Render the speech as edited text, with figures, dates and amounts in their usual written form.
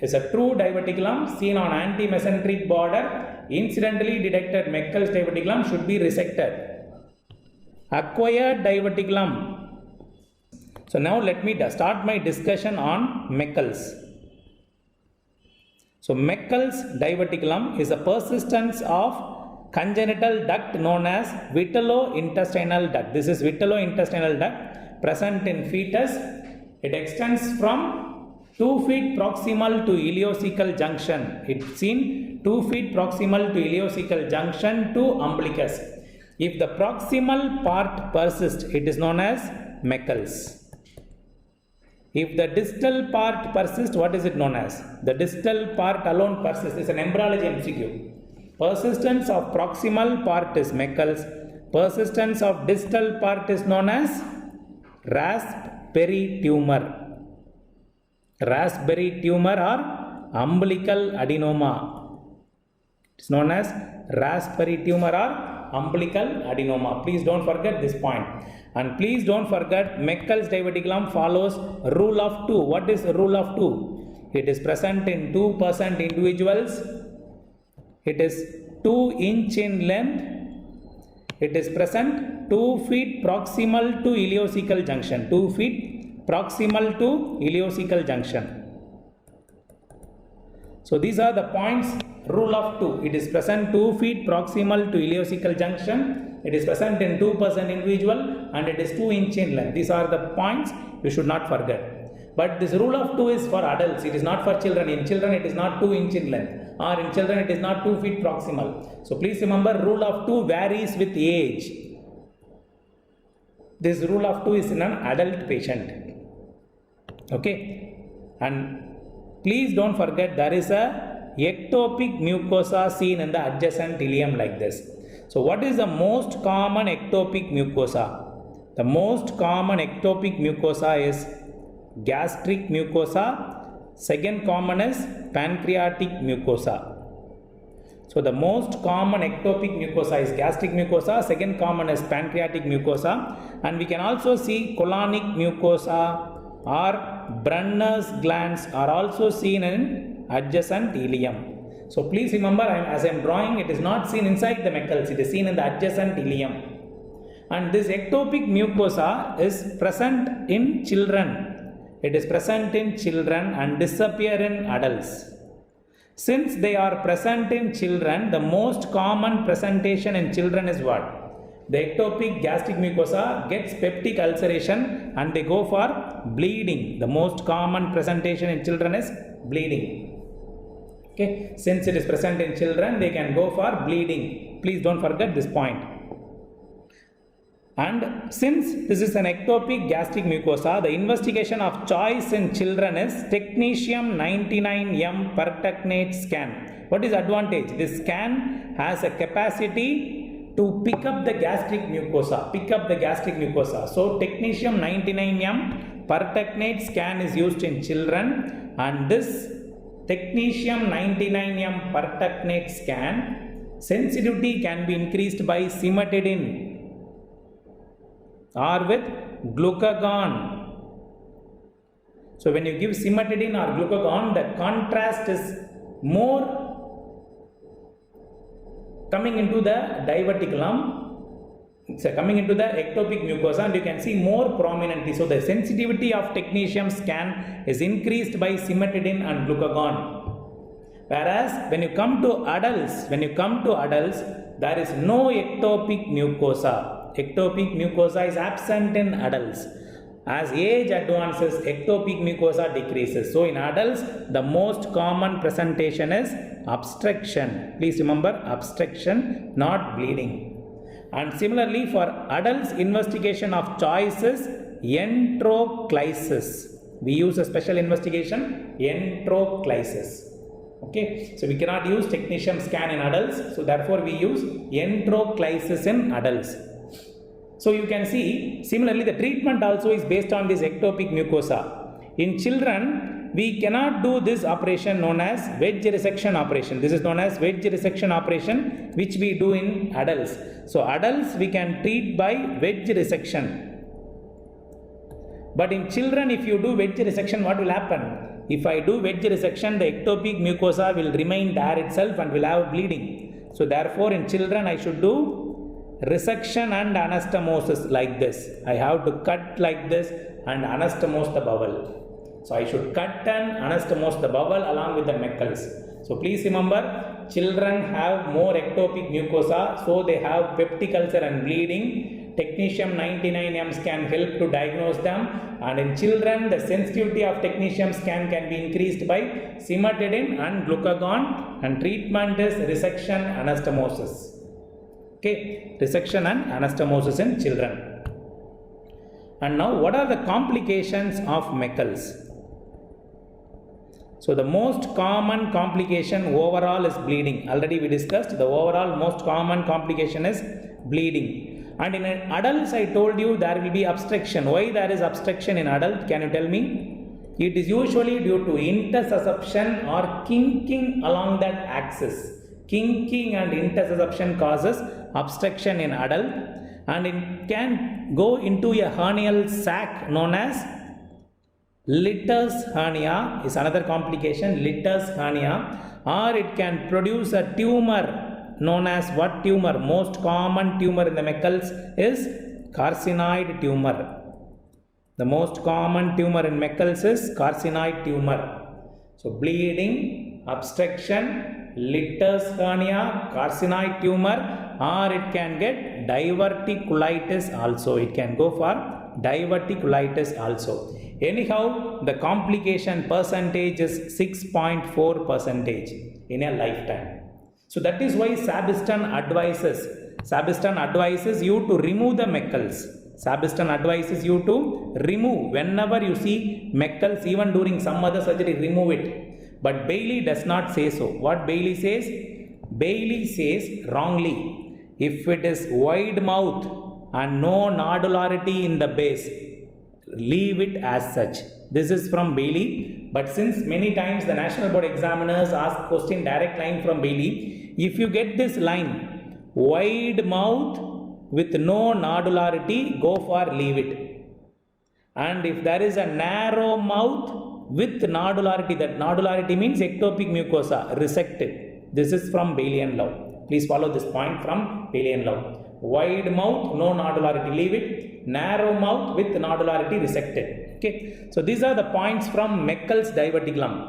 is a true diverticulum seen on anti-mesenteric border. Incidentally detected Meckel's diverticulum should be resected. Acquired diverticulum. So now let me start my discussion on Meckel's. So Meckel's diverticulum is a persistence of congenital duct known as vitellointestinal duct. This is vitellointestinal duct present in fetus. It extends from 2 feet proximal to ileocecal junction. It's seen 2 feet proximal to ileocecal junction to umbilicus. If the proximal part persists, it is known as Meckel's. If the distal part persists, what is it known as? The distal part alone persists. It's an embryology MCQ. Persistence of proximal part is Meckel's. Persistence of distal part is known as Raspberry tumor. Raspberry tumor or umbilical adenoma. It's known as Raspberry tumor or umbilical adenoma. Please don't forget this point. And please don't forget Meckel's diverticulum follows rule of 2. What is rule of 2? It is present in 2% individuals. It is 2 inch in length. It is present 2 feet proximal to ileocecal junction. 2 feet proximal to ileocecal junction. So these are the points. Rule of 2. It is present 2 feet proximal to ileocecal junction. It is present in 2% individual and it is 2 inch in length. These are the points you should not forget. But this rule of 2 is for adults. It is not for children. In children it is not 2 inch in length, or in children it is not 2 feet proximal. So please remember, rule of 2 varies with age. This rule of 2 is in an adult patient. Okay. And please don't forget there is a ectopic mucosa seen in the adjacent ileum like this. So what is the most common ectopic mucosa? The most common ectopic mucosa is gastric mucosa. Second common is pancreatic mucosa. So the most common ectopic mucosa is gastric mucosa. Second common is pancreatic mucosa. And we can also see colonic mucosa or Brunner's glands are also seen in adjacent ileum. So please remember, as I am drawing, it is not seen inside the Meckel's, it is seen in the adjacent ileum. And this ectopic mucosa is present in children. It is present in children and disappear in adults. Since they are present in children, the most common presentation in children is what? The ectopic gastric mucosa gets peptic ulceration and they go for bleeding. The most common presentation in children is bleeding. Okay, since it is present in children, they can go for bleeding. Please don't forget this point. And since this is an ectopic gastric mucosa, the investigation of choice in children is technetium 99M pertechnetate scan. What is advantage? This scan has a capacity to pick up the gastric mucosa. So technetium 99M pertechnate scan is used in children, and this technetium 99M pertechnate scan sensitivity can be increased by cimetidine or with glucagon. So when you give cimetidine or glucagon, the contrast is more coming into the diverticulum, coming into the ectopic mucosa, and you can see more prominently. So the sensitivity of technetium scan is increased by cimetidine and glucagon. Whereas when you come to adults, there is no ectopic mucosa. Ectopic mucosa is absent in adults. As age advances, ectopic mucosa decreases. So in adults, the most common presentation is obstruction. Please remember, obstruction, not bleeding. And similarly, for adults, investigation of choice is enteroclysis. We use a special investigation, enteroclysis. Okay, so we cannot use technetium scan in adults. So therefore, we use enteroclysis in adults. So you can see, similarly, the treatment also is based on this ectopic mucosa. In children, we cannot do this operation known as wedge resection operation. This is known as wedge resection operation, which we do in adults. So adults we can treat by wedge resection. But in children, if you do wedge resection, what will happen? if I do wedge resection, the ectopic mucosa will remain there itself and will have bleeding. So therefore in children I should do resection and anastomosis like this. I have to cut like this and anastomose the bowel. So I should cut and anastomose the bowel along with the Meckels. So please remember, children have more ectopic mucosa, so they have peptic ulcer and bleeding. Technetium 99M scan help to diagnose them, and in children the sensitivity of technetium scan can be increased by cimetidine and glucagon, and treatment is resection anastomosis. Okay, resection and anastomosis in children. And now what are the complications of Meckels? So the most common complication overall is bleeding. Already we discussed the overall most common complication is bleeding. And in adults I told you there will be obstruction. Why there is obstruction in adult? Can you tell me? It is usually due to intersusception or kinking along that axis. Kinking and intersusception causes obstruction in adult, and it can go into a hernial sac known as Litter's hernia is another complication, Litter's hernia, or it can produce a tumor known as what tumor? Most common tumor in the Meckels is carcinoid tumor. The most common tumor in Meckels is carcinoid tumor. So bleeding, obstruction, Litter's hernia, carcinoid tumor, or it can get diverticulitis also. It can go for diverticulitis also. Anyhow, the complication percentage is 6.4% in a lifetime. So that is why Sabiston advises you to remove the Meckels. Sabiston advises you to remove whenever you see Meckels, even during some other surgery, remove it. But Bailey does not say so. What Bailey says? Bailey says wrongly, if it is wide mouth and no nodularity in the base, leave it as such. This is from Bailey, but since many times the National Board examiners ask question direct line from Bailey, if you get this line, wide mouth with no nodularity, go for leave it. And if there is a narrow mouth with nodularity, that nodularity means ectopic mucosa, resect it. This is from Bailey and Love. Please follow this point from Bailey and Love. Wide mouth, no nodularity, leave it. Narrow mouth with nodularity, resect it. Okay. So these are the points from Meckels diverticulum.